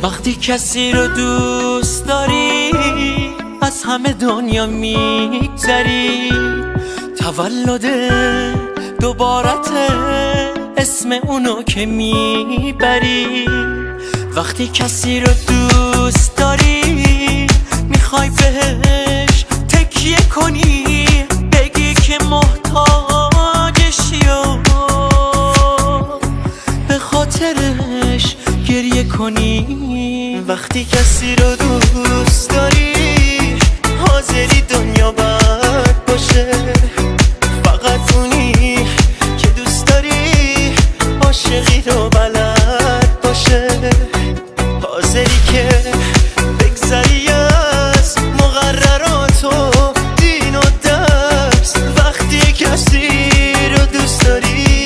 وقتی کسی رو دوست داری از همه دنیا میگذری، تولد دوبارته اسم اونو که میبری. وقتی کسی رو دوست داری میخوای بهش تکیه کنی، بگی که محتاجشی و به خاطرش گریه کنی. وقتی کسی رو دوست داری حاضری دنیا بد باشه، فقط اونی که دوست داری عاشقی رو بلد باشه، حاضری که بگذری از مقررات و دین و درس. وقتی کسی رو دوست داری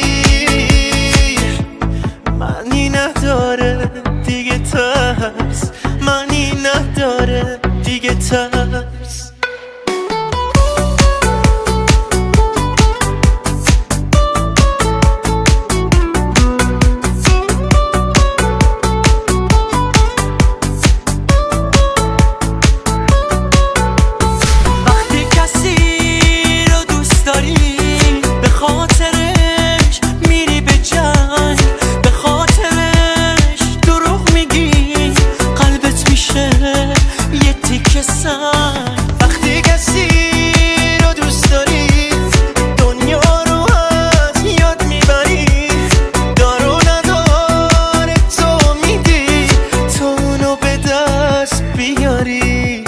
معنی نداره دیگه ترس، معنی نداره دیگه ترس. وقتی کسی رو دوست داری دنیا رو از یاد میبری، دار و نداره تو میدی تو اونو به دست بیاری.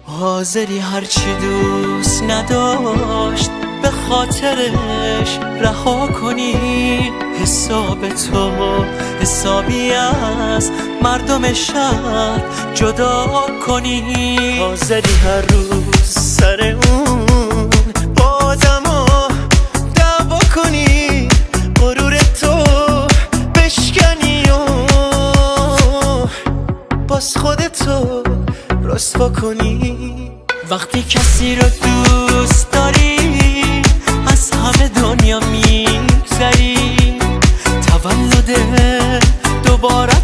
حاضری هرچی دوست نداشت به خاطرش رها کنی، حساب تو حسابی از مردم شهر جدا کنی. حاضری هر روز سر اون با آدما دعوا کنی، غرور تو بشکنی و باز خودتو رسوا کنی. وقتی کسی رو دوست داری از همه دنیا میگذری، تولد دوباره